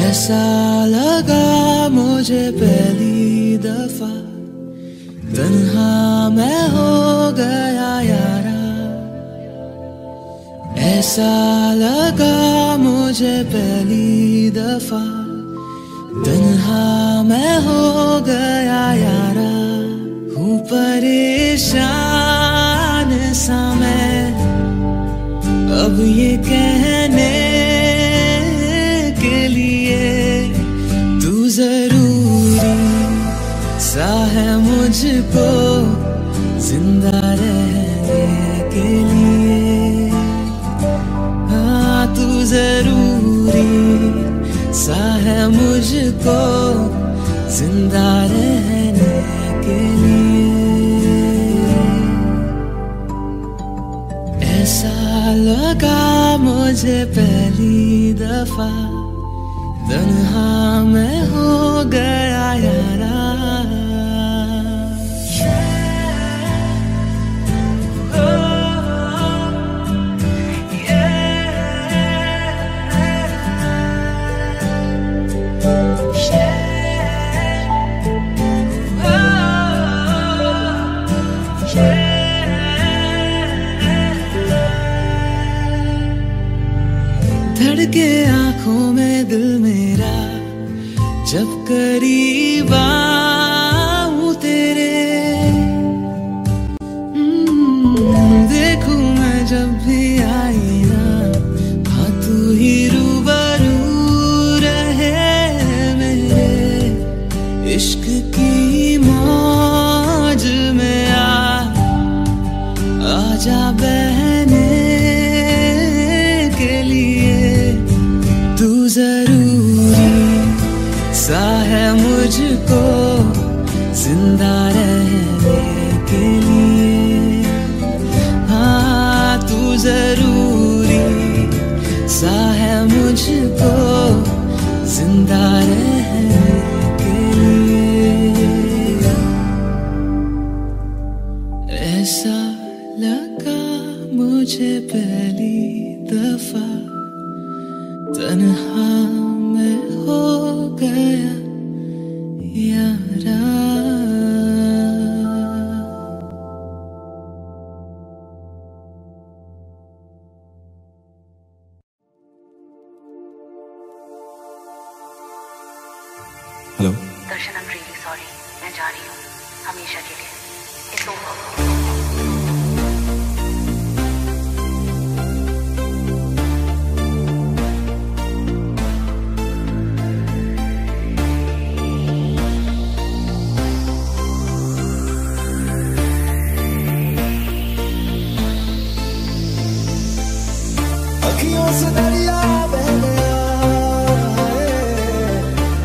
ऐसा लगा मुझे पहली दफा, तन्हा मैं हो गया यारा। ऐसा लगा मुझे पहली दफा, तन्हा मैं हो गया यारा। हूँ परेशान सा मैं अब ये कहने के लिए, तू जरूरी सा है मुझको जिंदा रहने के लिए। हाँ तू जरूरी सा है मुझको जिंदा रहने के लिए। ऐसा लगा मुझे पहली दफा, तन्हा मैं हो गया यारा। धड़के आंखों में दिल मेरा जब करीब आऊं तेरे, देखूं मैं जब भी आई ना, हाँ तू ही रूबरू रहे मेरे। इश्क की मौज में आजा बहने के लिए। तू जरूरी सा है मुझको जिंदा रहने के लिए। हाँ तू जरूरी सा है मुझको जिंदा रहने के लिए। ऐसा लगा मुझे पहली दफा, तन्हा मैं हो गया यारा। Hello Darshan, I'm really sorry, मैं जा रही हूँ हमेशा के लिए। It's over. अखियों से दरिया बह गया,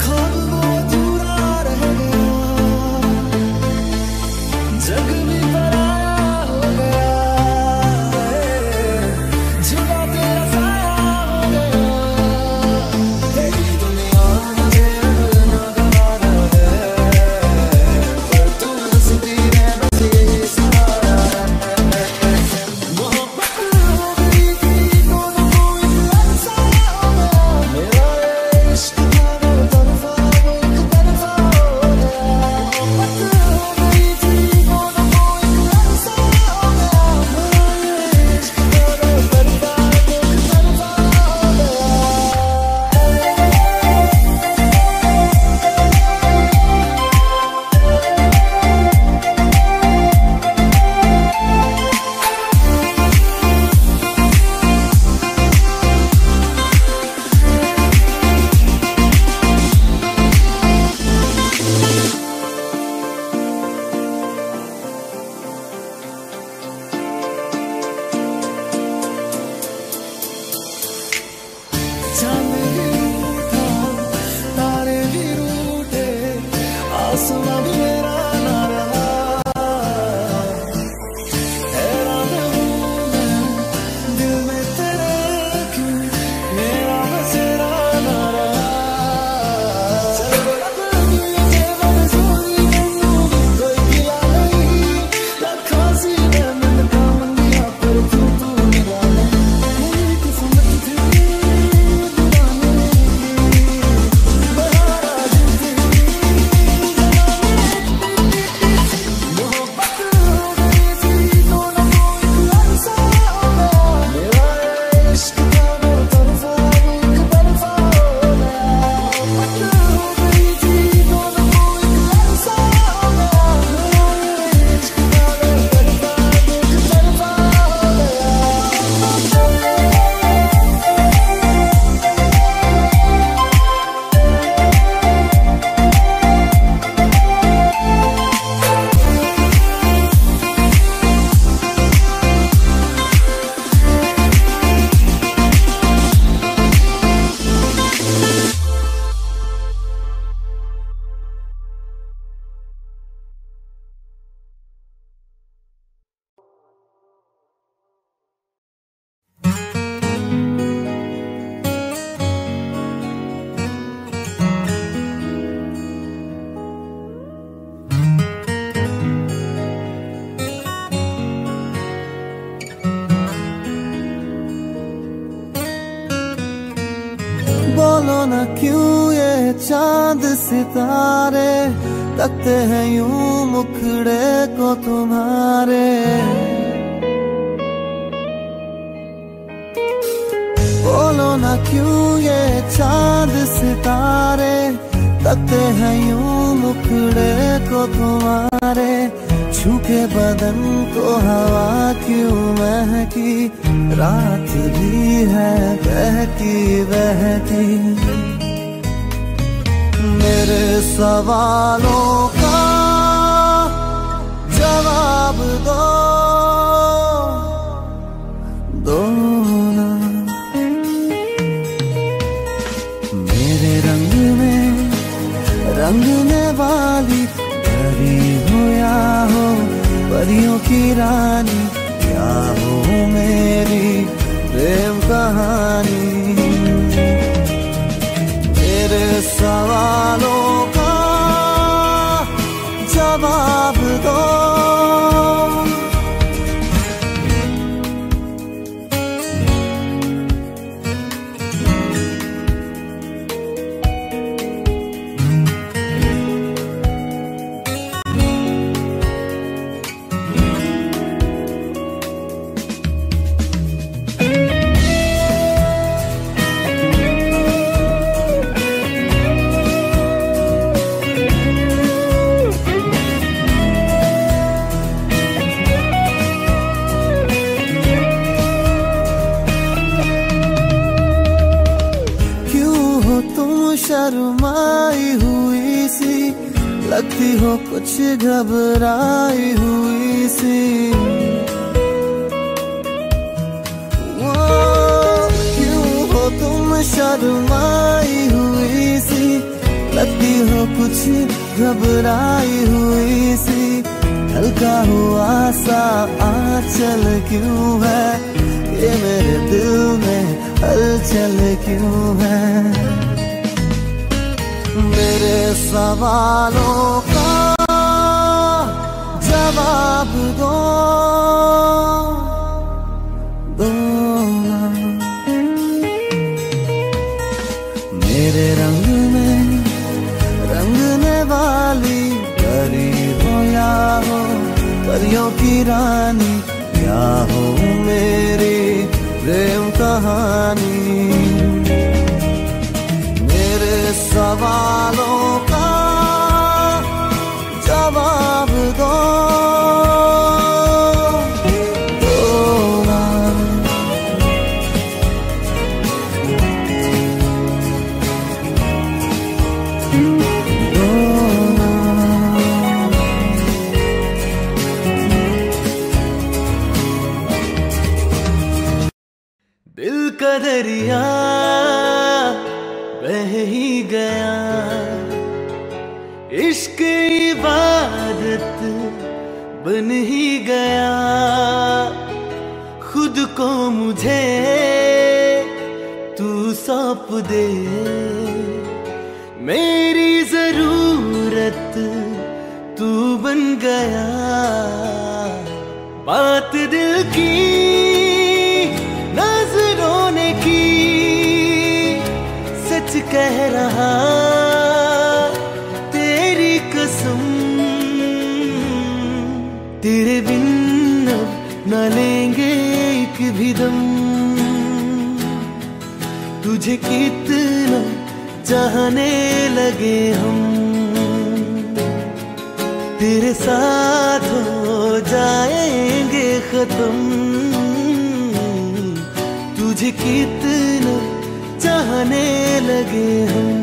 ख्वाब वो अधूरा रह गया। जग भी पड़ा क्यों ये चांद सितारे तकते हैं यूं मुखड़े को तुम्हारे। बोलो ना क्यों ये चांद सितारे तकते हैं यूं मुखड़े को तुम्हारे। छू के बदन को हवा क्यों महकी रात भी है बहकी बहकी। मेरे सवालों का जवाब दो ना। मेरे रंगने वाली परी हो या हो परियों की रानी, क्या हो मेरी प्रेम कहानी। मेरे सवालों का जवाब दो। शर्माई हुई सी लगती हो कुछ घबराई हुई सी। वो क्यों हो तुम शर्माई हुई सी लगती हो कुछ घबराई हुई सी। हल्का हुआ सा आंचल क्यों है ये मेरे दिल में हलचल क्यों है। मेरे सवालों का जवाब दो ना। मेरे रंग में रंगने वाली परी हो या हो परियों की रानी, क्या हो मेरी प्रेम कहानी। सवालों का जवाब दो ना। दिल का दरिया बह ही गया, इश्क इबादत बन ही गया। खुद को मुझे तू सौंप दे, मेरी जरूरत तू बन गया। बात दिल की नजरों ने की, सच कह रहा तेरी कसम। तेरे बिन अब न लेंगे एक भी दम। तुझे कितना चाहने लगे हम, तेरे साथ हो जाएंगे खत्म। तुझे कितना चाहने लगे हम।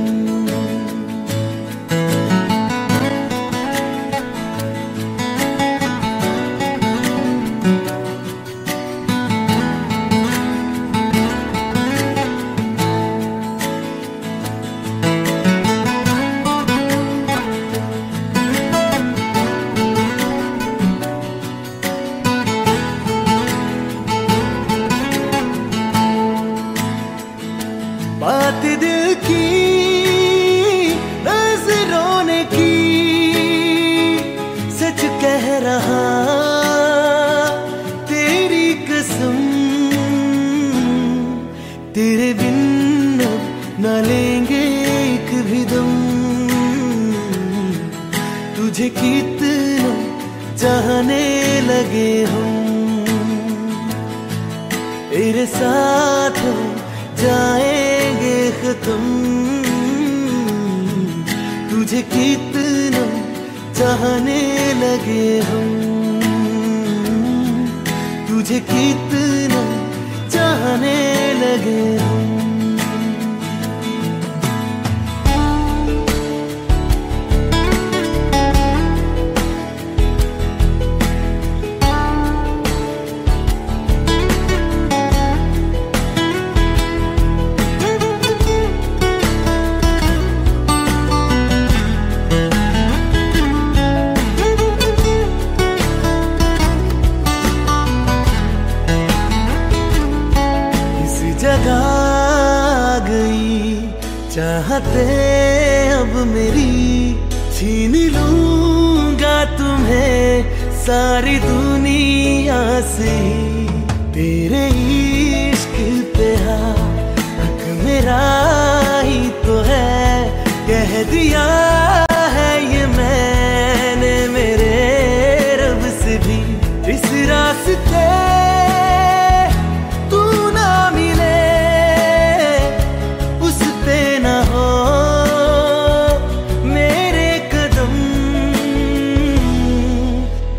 बात दिल की तुझे कितना चाहने लगे हम, तेरे साथ हो जाएंगे खत्म। तुझे कितना चाहने लगे हम, तुझे कितना चाहने लगे हम। चाहते अब मेरी छीन लूंगा तुम्हें सारी दुनिया से। तेरे इश्क पे हक मेरा ही तो है, कह दिया है ये मैंने मेरे रब से भी। इस रास्ते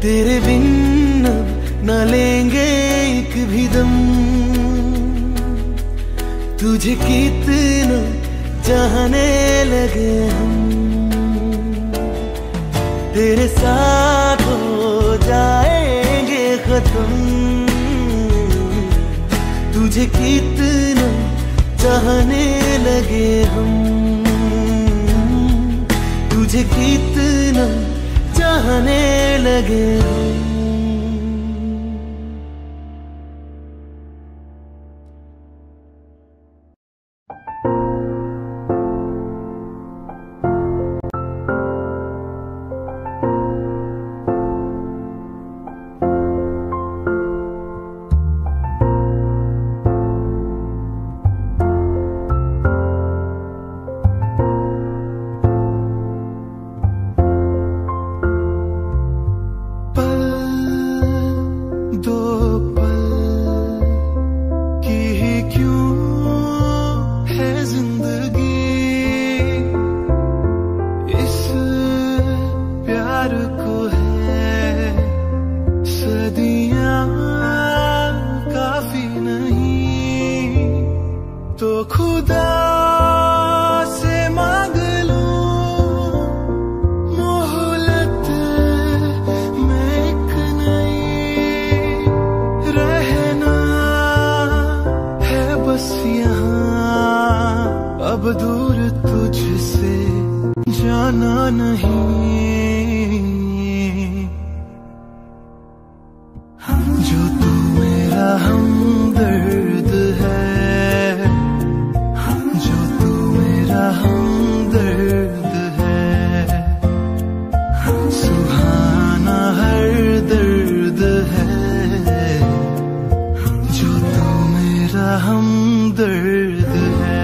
तेरे बिन अब न लेंगे एक भी दम। तुझे कितना चाहने लगे हम, तेरे साथ हो जाएंगे खत्म। तुझे कितना चाहने लगे हम, तुझे कितना चाहने लगे हम। अब दूर तुझसे जाना नहीं, जो तू मेरा हमदर्द है, जो तू मेरा हमदर्द है। सुहाना हर दर्द है, जो तू मेरा हमदर्द है।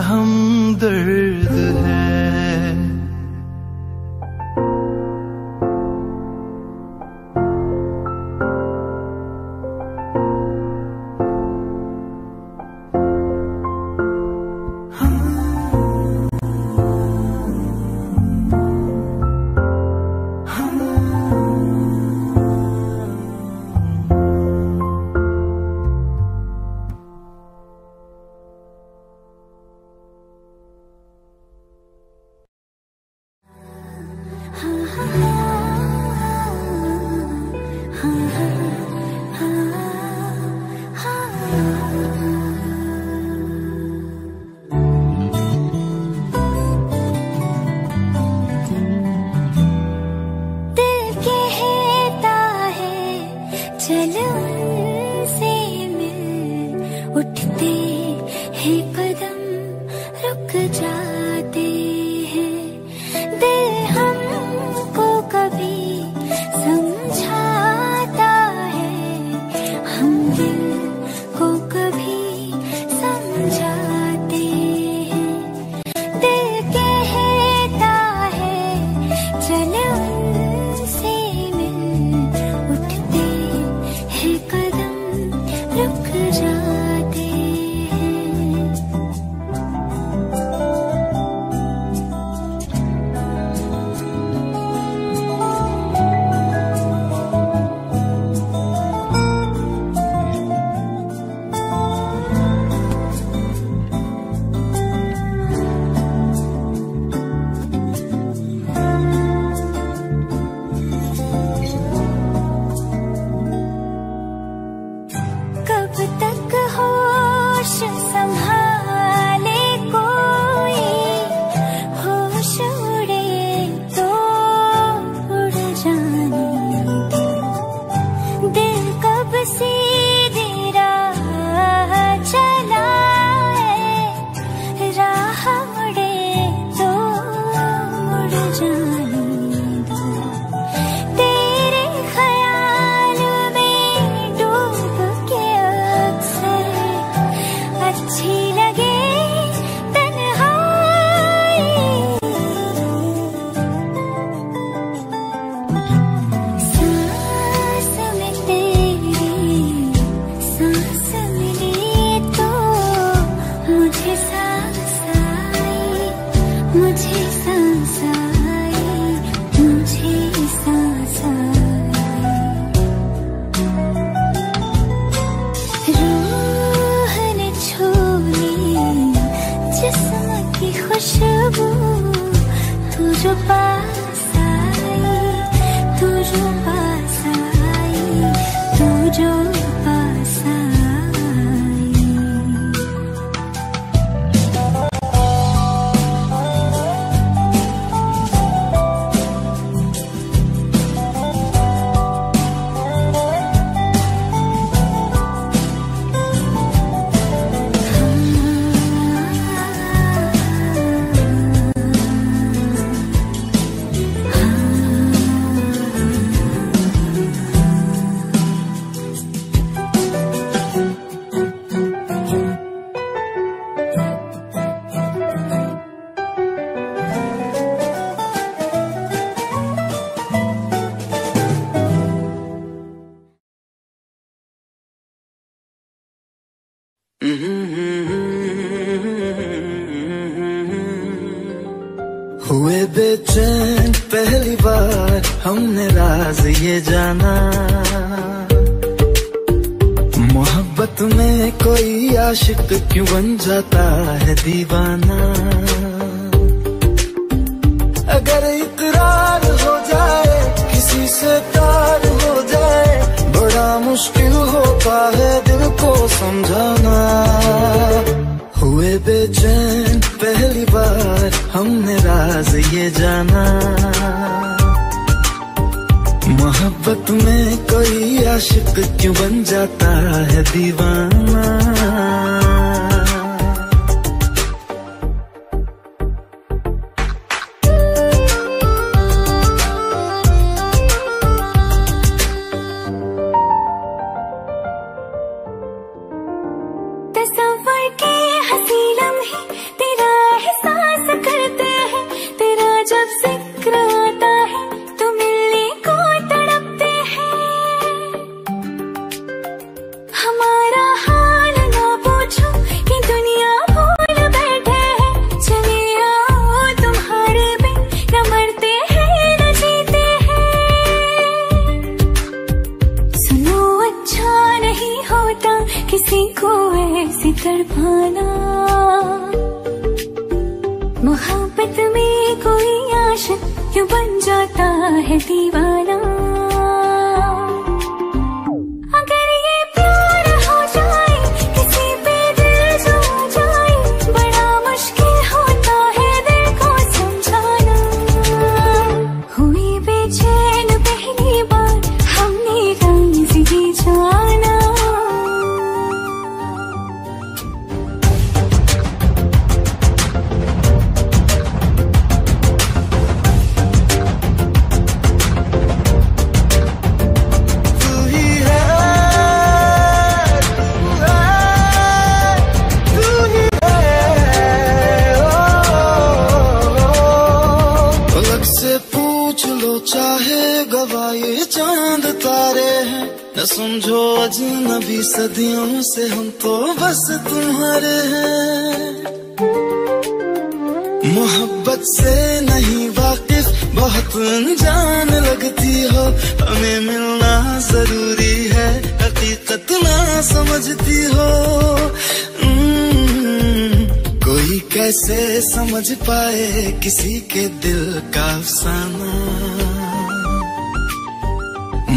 हमदर्द है। हुए बेचैन पहली बार हमने राज ये जाना, मोहब्बत में कोई आशिक क्यों बन जाता है दीवाना। अगर इकरार हो जाए किसी से प्यार हो जाए, बड़ा मुश्किल होता है दिल को समझाना। हुए बेचैन पहली बार हमने राज ये जाना, मोहब्बत में कोई आशिक क्यों बन जाता है दीवाना। मोहब्बत में कोई आशिक क्यों बन जाता है दीवाना। समझो अजनबी सदियों से हम तो बस तुम्हारे हैं। मोहब्बत से नहीं वाकिफ बहुत अनजान लगती हो, हमें मिलना जरूरी है हकीकत ना समझती हो। कोई कैसे समझ पाए किसी के दिल का अफसाना,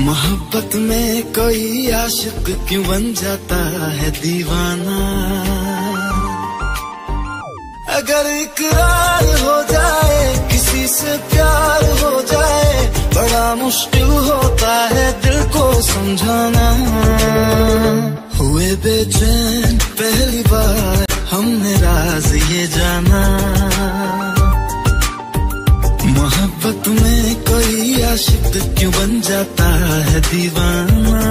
मोहब्बत में कोई आशिक क्यों बन जाता है दीवाना। अगर इकरार हो जाए किसी से प्यार हो जाए, बड़ा मुश्किल होता है दिल को समझाना। हुए बेचैन पहली बार हमने राज ये जाना, मोहब्बत में कोई आशिक क्यों बन जाता है दीवाना।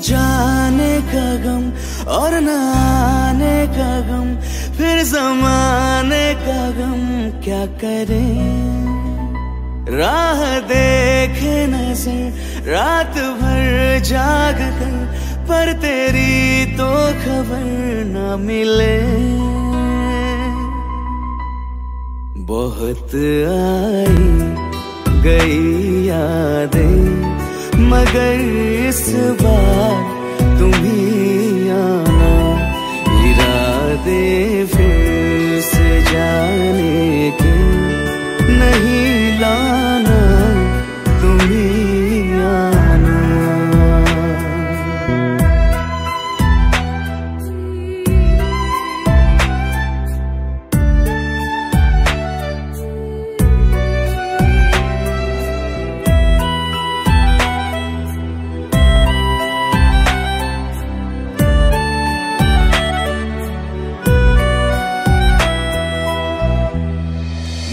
जाने का गम और न आने का गम, फिर ज़माने का गम क्या करें। राह देखे नजर रात भर जाग कर, पर तेरी तो खबर न मिले। बहुत आई गई यादें मगर इस बार तुम ही आना, इरादे फिर से जाने के नहीं लाना तुम ही आना।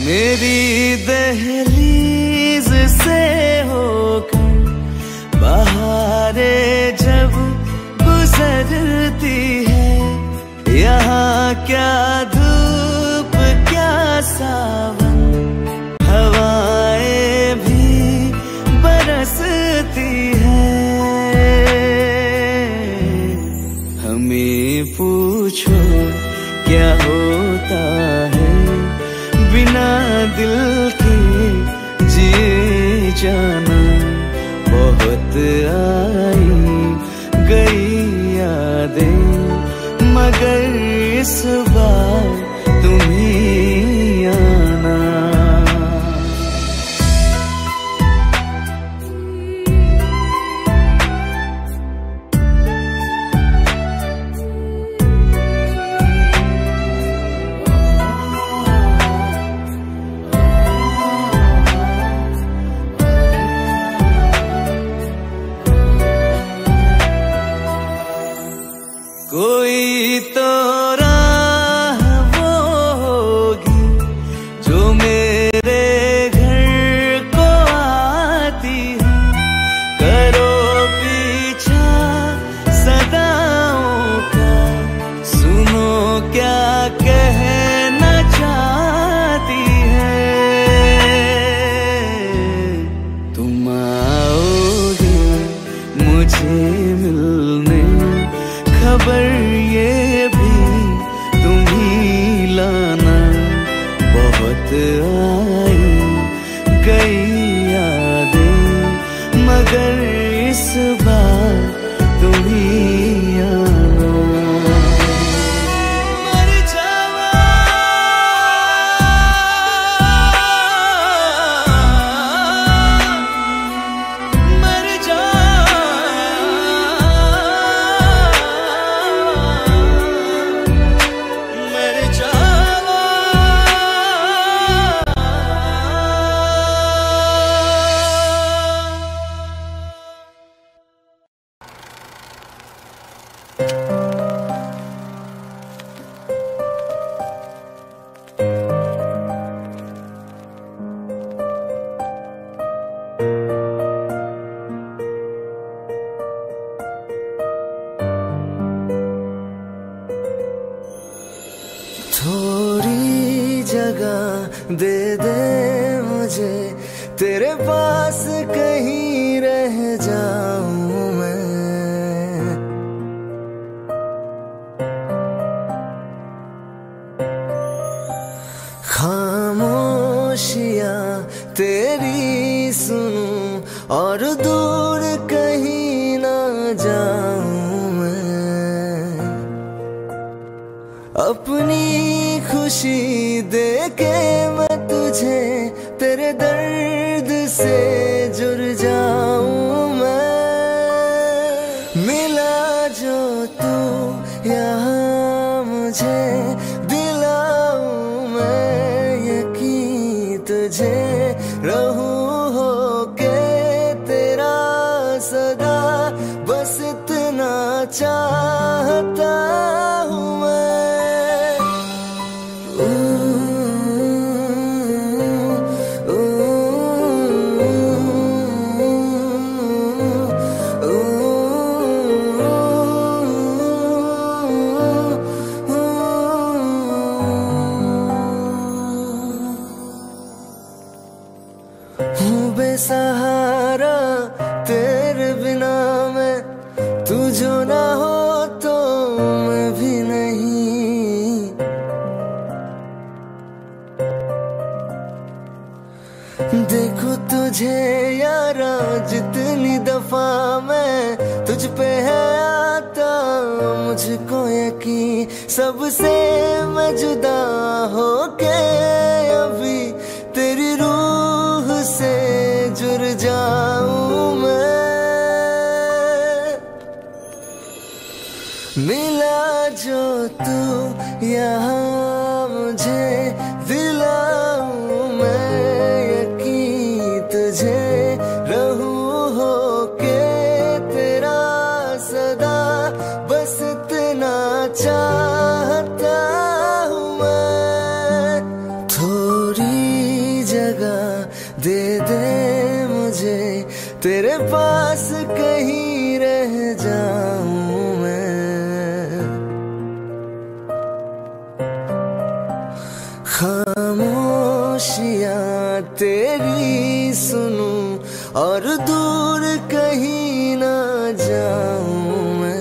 मेरी दहलीज से होकर बहारें जब गुजरती है, यहाँ क्या धूप क्या सावन, हवाएं भी बरसती है। हमें पूछो क्या होता है बिना दिल के जिए जाना। बहुत आई गई यादें मगर इस बार तुम ही आना। कोई तो राह वो होगी जो मेरे घर को आती है, करो पीछा सदाओं का, सुनो क्या कहना चाहती है। तुम आओगे मुझे मिलने, खबर ये भी तुम ही लाना। बहुत आई गई यादें मगर इस बार तुम ही आना। मर जावा मर जा थोड़ी जगह दे दे मुझे, तेरे पास कहीं रह जाऊं मैं। खामोशियां तेरी सुनूं और दूर कहीं ना जाऊं मैं। अपनी खुशी दे के मैं तुझे तेरे दर्द से जुड़ जाऊं मैं। मिला जो तू यहाँ मुझे दिलाऊं मैं यकीन तुझे, रहूं होके तेरा सदा, बस इतना चाहता हूँ मैं। हूँ बेसहारा तेरे बिना मैं, तू जो ना हो तो मैं भी नहीं। देखो तुझे यारा जितनी दफा मैं तुझ पे है आता, मुझको यकीन सबसे मैं जुदा होके अभी तेरी रूह से जुड़ जाऊं मैं। मिला जो तू यहाँ मुझे दिलाऊं मैं यकीन तुझे रहूं होके तेरा सदा, बस इतना चाहता हूँ मैं। थोड़ी जगह दे दे मुझे तेरे पास कहीं रह जाऊं मैं। खामोशियाँ तेरी सुनूं और दूर कहीं ना जाऊं मैं।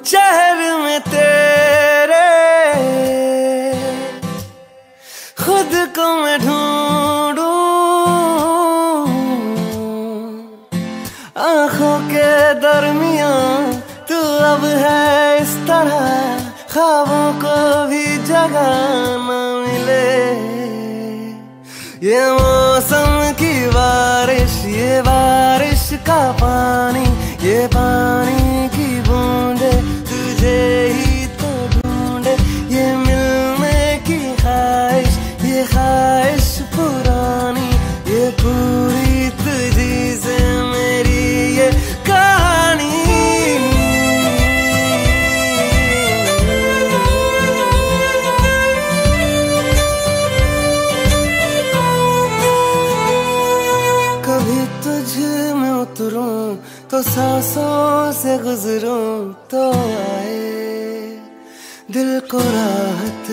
चेहरे में तेरे खुद को मैं ढूंढूं, आंखों के दरमियां तू अब है इस तरह, ख्वाबों को भी जगह न मिले। ये मौसम की बारिश, ये बारिश का पानी, ये पानी की बूंदे तुझे ही तो ढूंढे। ये मिलने की ख्वाहिश, ये ख्वाहिश पुरानी, ये पूरी तुझी से मेरी ये कहानी। कभी तुझ में उतरूं तो सांसों से गुजरूं तो आए दिल को राहत।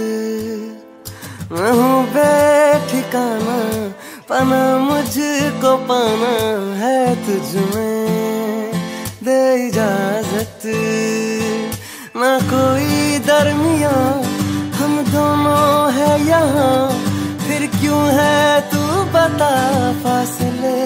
मैं हूँ बेठिकाना, पाना मुझको पाना है तुझ में, दे इजाजत। ना कोई दरमिया हम दोनों है यहाँ, फिर क्यों है तू बता फासले।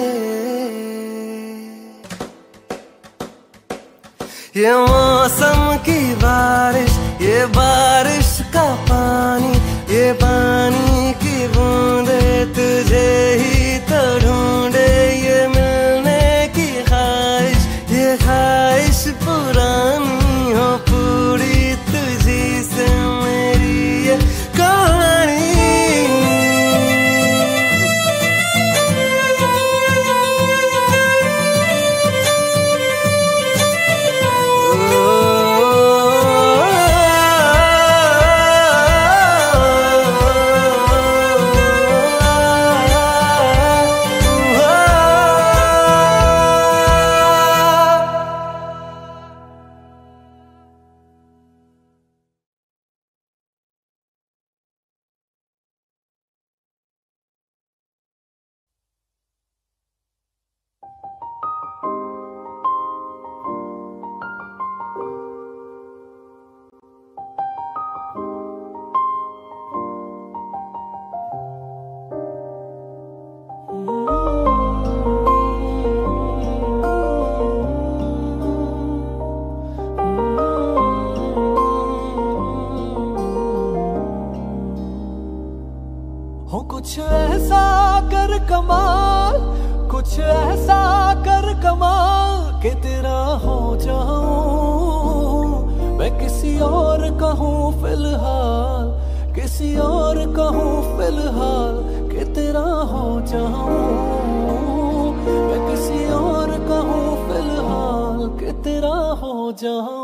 ये मौसम की बारिश, ये बारिश का पानी, ये पानी की बूंदे तुझे ही तो ढूंढे। ये मिलने की ख्वाहिश, ये ख्वाहिश पुरानी हो पूरी तुझी से मेरी ये कहानी। कुछ ऐसा कर कमाल, कुछ ऐसा कर कमाल कि तेरा हो जाऊं मैं। किसी और कहूँ फिलहाल, किसी और कहूँ फिलहाल कि तेरा हो जाऊं मैं। किसी और कहूँ फिलहाल कि तेरा हो जाऊं।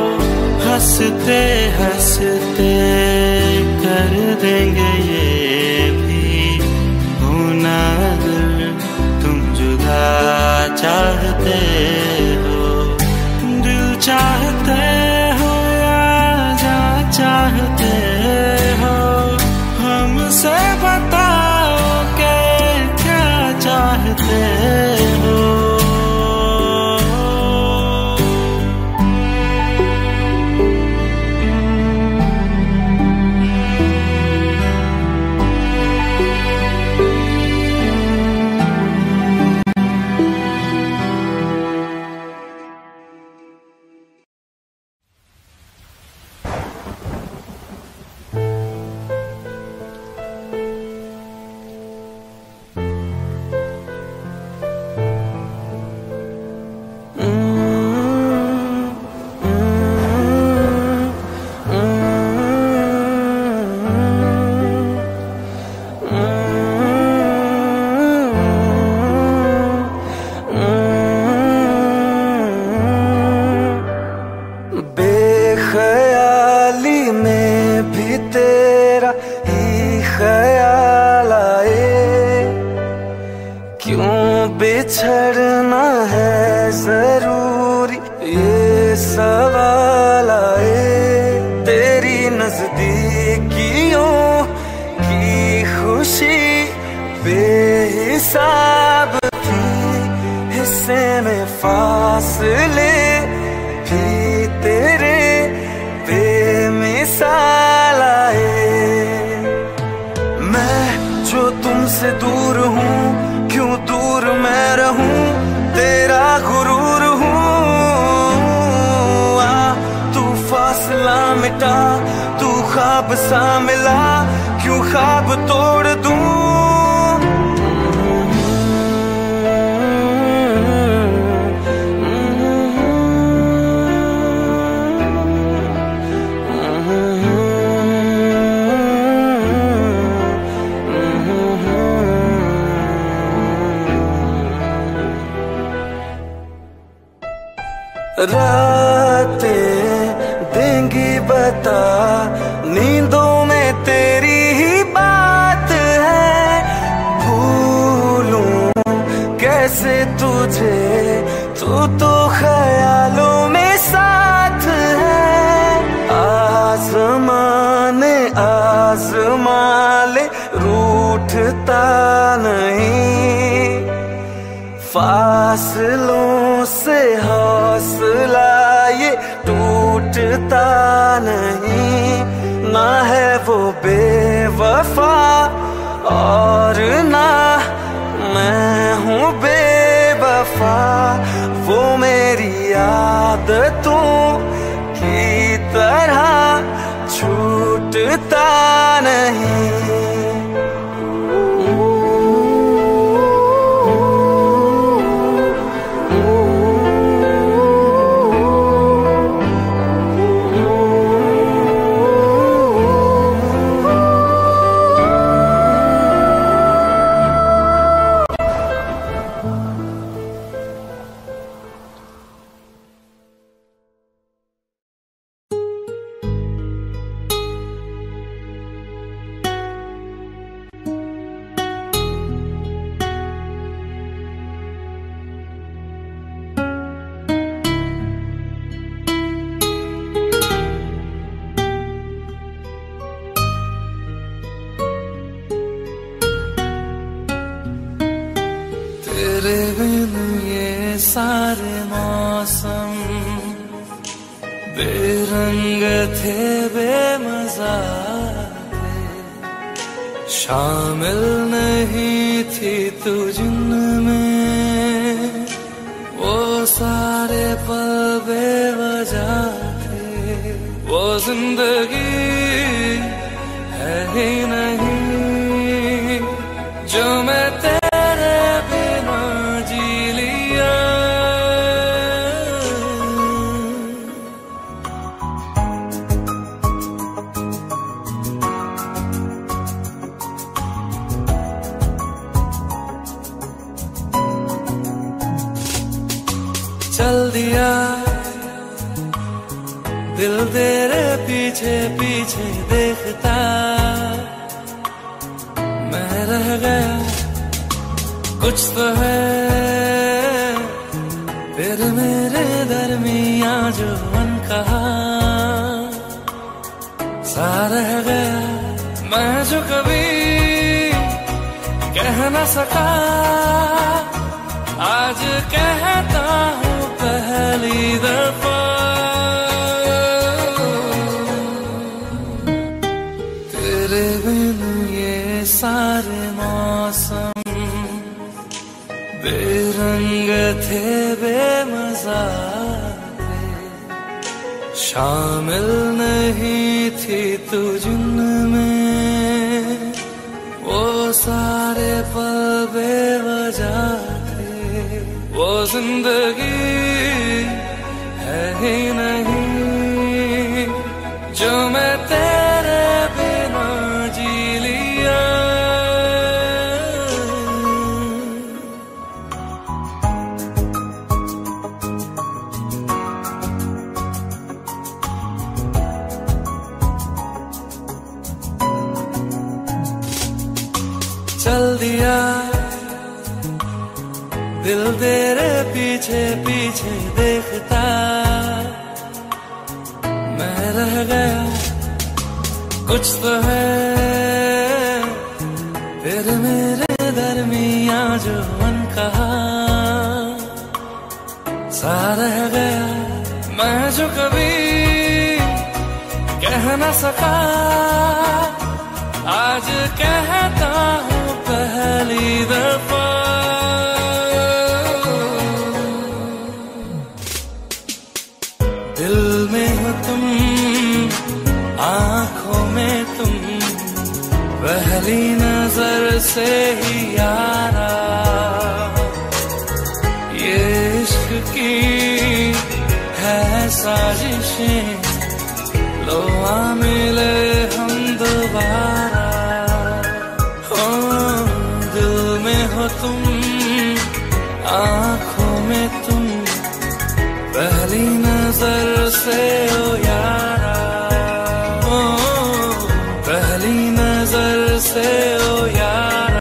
हंसते हंसते कर देंगे ये भी होना, अगर तुम जुदा चाहते हो। दिल चाहते हो या जा चाहते हो, हमसे बताओ कि क्या चाहते हो। बिछड़ना है जरूरी, ये सवाल आए। तेरी नजदीकियों की खुशी बेहिसाब थी, हिस्से में फासले भी तेरे बेमिसाल आए। मैं जो तुमसे दूर हूँ, क्यों दूर मैं रहूं, तेरा गुरूर हूँ। आ तू फासला मिटा, तू ख्वाब सा मिला, क्यों ख्वाब तोड़ दूं। रातें देंगी बता, नींदों में तेरी ही बात है। भूलूं कैसे तुझे, तू तो ख्यालों में साथ है। आज़माने आज़मा ले, रूठता नहीं। फासलों से हौसला ये टूटता नहीं। ना है वो बेवफा और ना मैं हूँ बेवफा, वो मेरी आदतों की तरह छूटता नहीं। तेरे बिन ये सारे मौसम बेरंग थे, बेमजा थे। शामिल नहीं थी तू जिनमें, वो सारे पल बेवजह थे। वो जिंदगी है ही नहीं जो मैं तेरे बिना जी लिया। चल दिया दिल तेरे पीछे पीछे देखता मैं रह गया, कुछ तो है फिर मेरे दरमियां जो अनकहा सा रह गया। मैं जो कभी कह न सका आज कहता हूँ पहली दफा। तेरे बिन ये सारे मौसम बेरंग थे, बेमजा थे, शामिल नहीं थी तू जिनमें वो सारे पल बेवजह थे। वो जिंदगी है ही नहीं जो मैं तेरे बिना जी लिया। चल दिया दिल तेरे पीछे पीछे देखता मैं रह गया, कुछ तो है फिर मेरे दरमियां जो अनकहा सा रह गया। मैं जो कभी कह न सका आज कहता हूँ पहली दफा। दिल में हो तुम, आंखों में तुम, पहली नजर से ही यारा ये इश्क की है साजिशें, लो आ मिले हम दोबारा। हो दिल में हो तुम, आंखों में तुम, पहली नजर से ओ यारा, ओ पहली नजर से ओ यारा।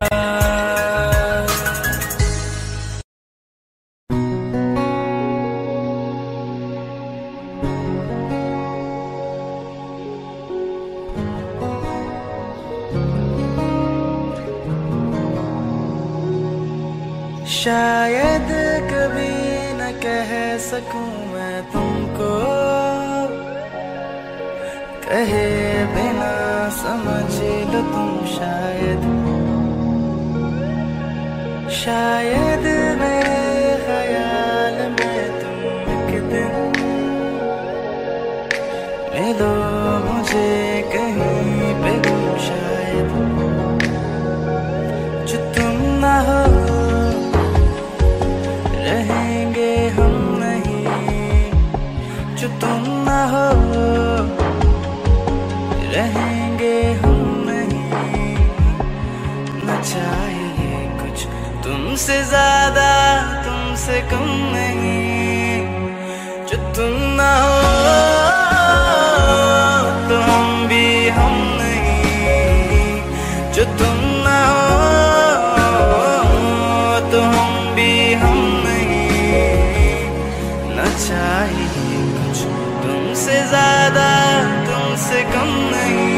शायद कभी न कह सकूं मैं तुमको, कहे बिना समझ लो तुम शायद। शायद मेरे ख्याल में तुम एक दिन ले लो मुझे कहीं पे गुम शायद। जो तुम ना हो रहेंगे हम नहीं, जो तुम ना हो रहेंगे हम नहीं। न चाहिए कुछ तुमसे ज्यादा तुमसे कम नहीं, जो तुम ना हो तो हम भी हम नहीं, जो तुम ना हो तो हम भी हम नहीं। न चाहिए कुछ तुमसे ज्यादा तुमसे कम नहीं।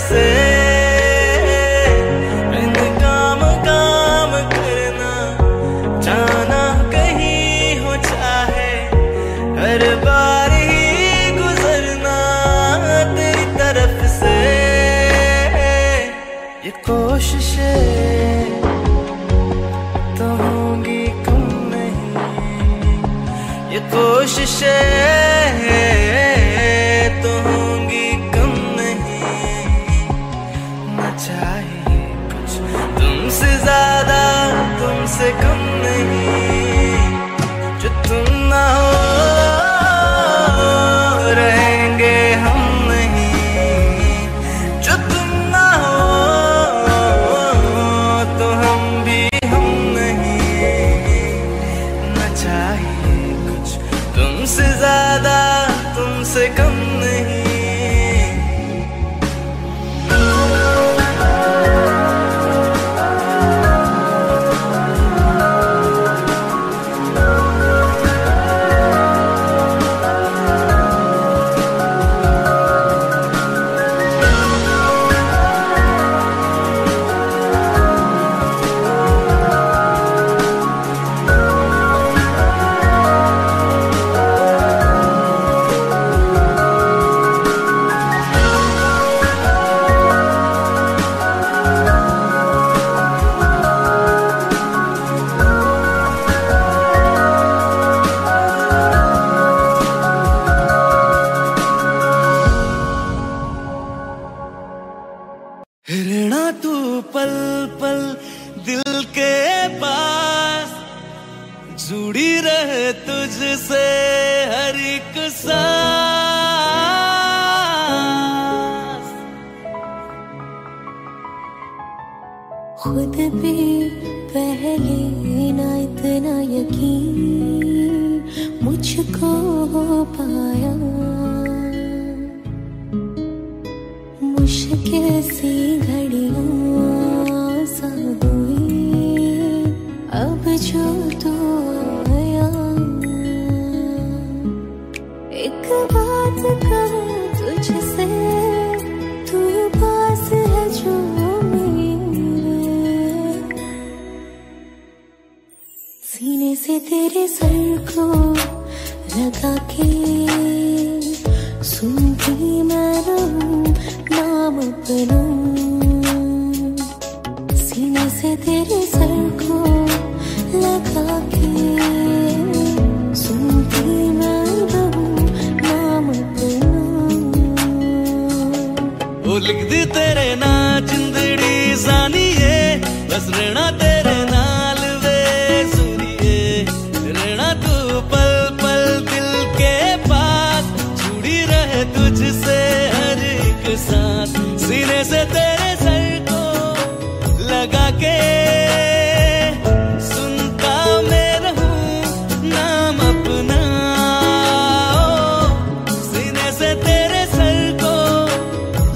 से इन काम काम करना, जाना कहीं हो चाहे हर बार ही गुजरना तेरी तरफ से। कोशिशें तो होंगी कम नहीं, ये कोशिशें तो होंगी कम नहीं। न चाहिए कुछ तुमसे ज्यादा, तुमसे कम नहीं। जो तुम ना हो रहेंगे हम नहीं, जो तुम ना हो तो हम भी हम नहीं। न चाहिए कुछ तुमसे ज्यादा, तुमसे कम नहीं। रहना तू पल पल दिल के पास, जुड़ी रहे तुझसे हर एक सांस। खुद भी पहले ना इतना यकीन मुझको हो पाया, मुश्किल सी घड़ियां सा हुई अब जो तू आया। एक बात कहूँ तुझसे, तू पास है जो मेरे, सीने से तेरे सर को लगा के सुनती मैं रहूं नाम अपना। सीने से तेरे सर को लगा के सुनती मैं रहूं नाम अपना। वो लिख दी तेरे ना जिंदड़ी जानिए, बस रहना तेरे नाल वे सुनिए। रहना तू पल पल दिल के पास, जुड़ी रहे तुझसे हर एक सांस। सीने से तेरे सर को लगा के सुनता मैं रहूं नाम अपना। सीने से तेरे सर को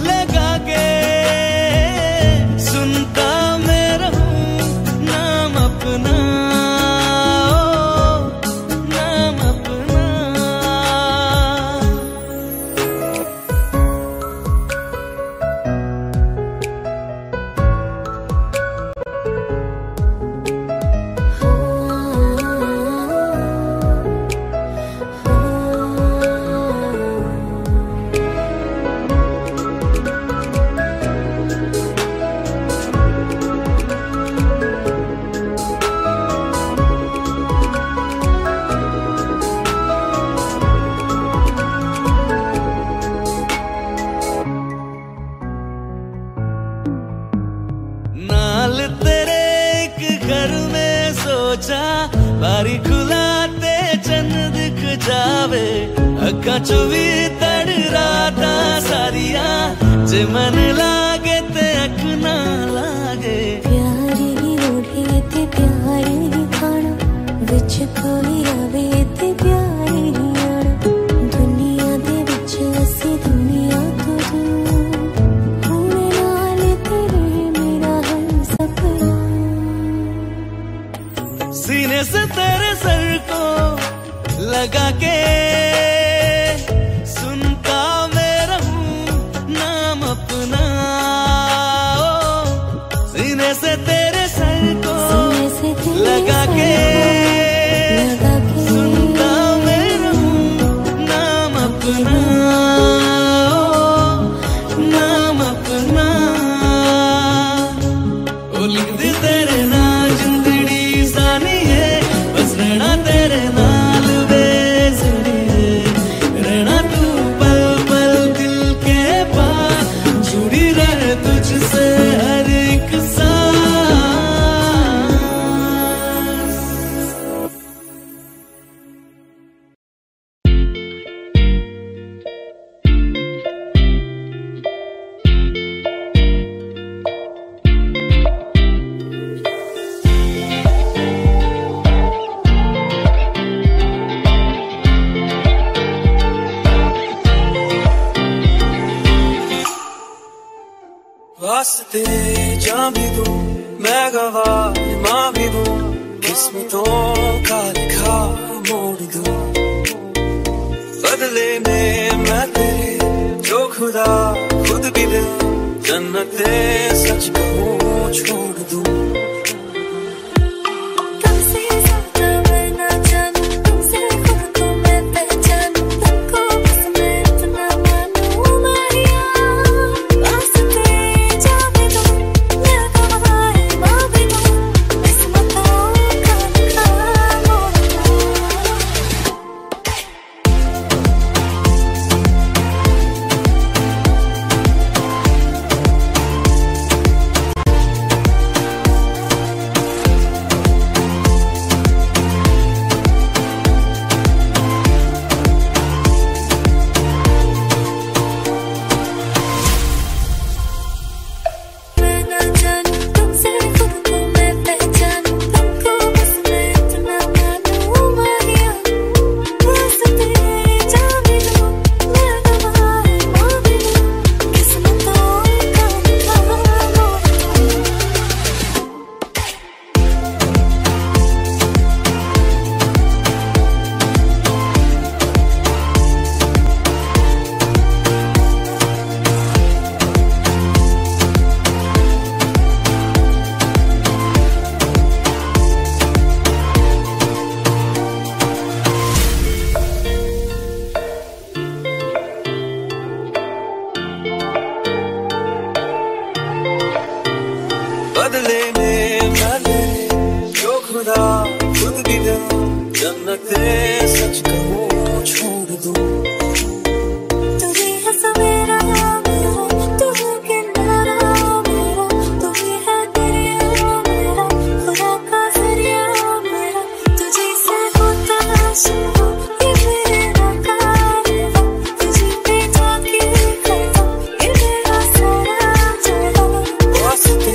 लगा के सुनता मैं रहूं नाम अपना, नाम अपना। नाल तेरे एक घर में सोचा, बारी खुलाते चंद दिख जावे। अखा चुवी तड़ राता सारिया, जे मन लागे ते अख ना लागे। प्यारी ओढ़े ते प्यारी खाना, विच कोई आवे ते प्यारी आना। दुनिया दे विच असी दुनिया तो दूर, होने नाल तेरे मेरा हर सपना। सीने से तेरे सर को लगा के सुनता मैं रहूं नाम अपना। सीने से तेरे सर को लगा के सुनता मैं रहूं नाम अपना, नाम अपना। वास्ते जान भी दूं मैं गवाह मां भी दूं किस्मतों का लिखा मोड़ दूं बदले में मैं तेरे जो खुदा खुद भी दे जन्नते सच कहूँ छोड़ दूं बदले में मैं तेरे जो खुदा खुद भी दे जन्नते सच कहूँ छोड़ दूं तू ही है सवेरा मेरा तू है किनारा मेरा तू ही है दरिया मेरा खुदा का जरिया मेरा तुझे से होता शुरू ये मेरा कारवा तुझे पे जाके खड़ा ये मेरा सारा जहां वास्ते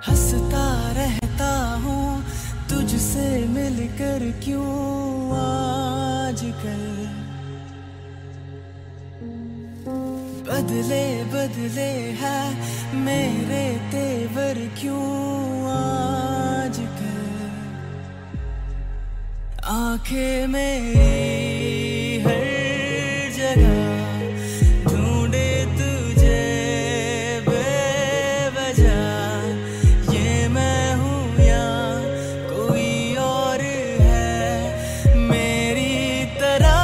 हंसता रहता हूँ तुझसे मिलकर क्यों आजकल बदले बदले है मेरे तेवर क्यों आजकल आंखें मेरी हर जगह ढूंढे तुझे बेवजह ये मैं हूँ या कोई और है मेरी तरह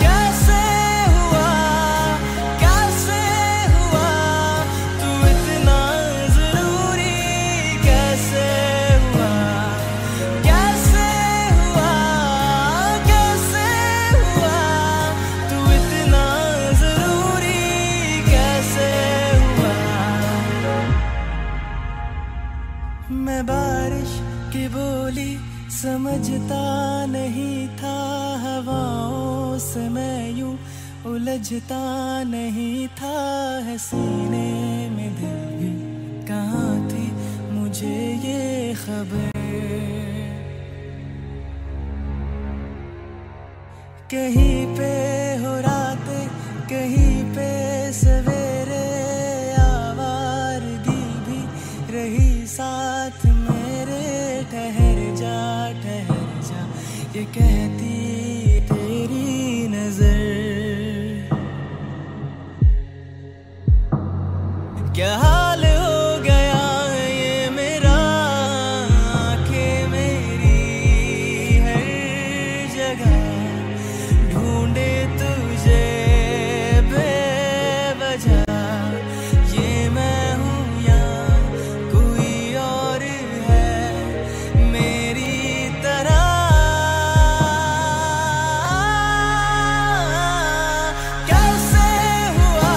कैसे हुआ तू इतना जरूरी कैसे हुआ तू इतना जरूरी कैसे हुआ मैं बारिश की बोली समझता नहीं था हवाओं से मैं यूं उलझता नहीं था है सीने में दिल भी कहाँ थी मुझे ये खबर कहीं पे हो रातें कहीं पे सवेरे आवारगी भी रही साथ मेरे ठहरे के कहती तेरी नजर, क्या हाल हो गया ये मेरा, आंखें मेरी हर जगह ढूंढे तुझे बेवजह, ये मैं हूँ या कोई और है मेरी तरह। कैसे हुआ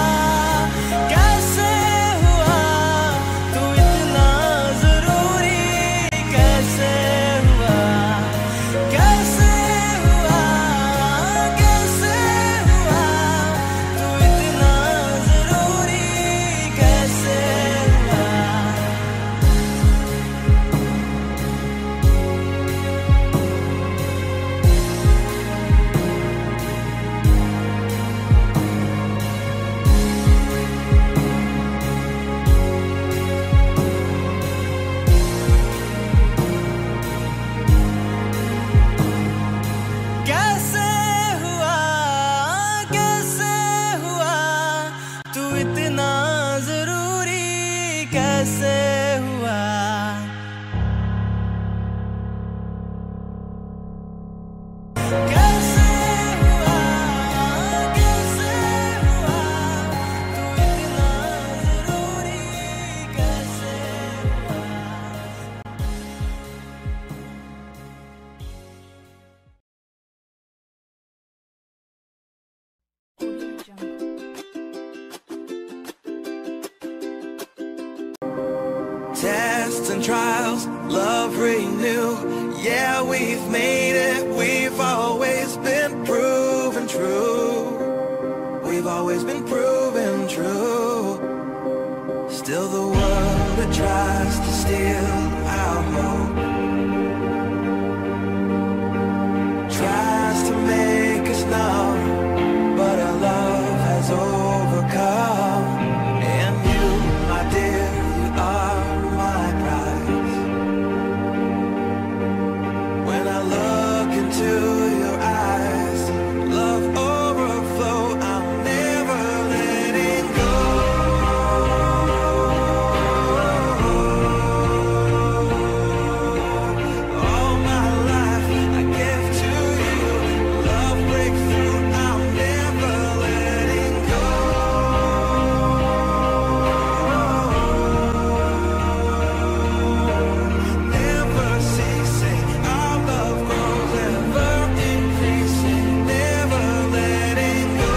तू इतना जरूरी, कैसे हुआ तू इतना जरूरी, कैसे हुआ। कैसे हुआ तू इतना जरूरी, कैसे हुआ। कैसे हुआ तू इतना जरूरी, कैसे हुआ। Tests and trials, love renew. Yeah, we've made it. We've always been proven true. We've always been proven true. Still the world that tries to steal our hope, tries to make us numb, but our love has overcome. And you, my dear, you are my prize. When I look into your eyes, love overflow, I'm never letting go. All my life I give to you, love breakthrough, I'm never letting go. Never ceasing, our love grows ever increasing, never letting go.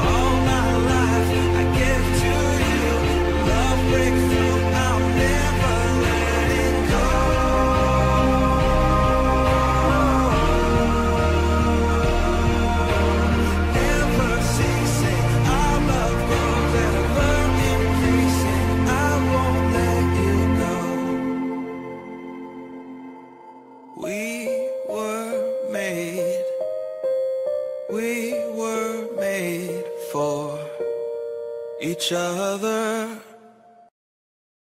All my life I give to you, love breakthrough, I'm never letting go. Never ceasing, our love grows ever increasing, I won't let you go. We were made for each other.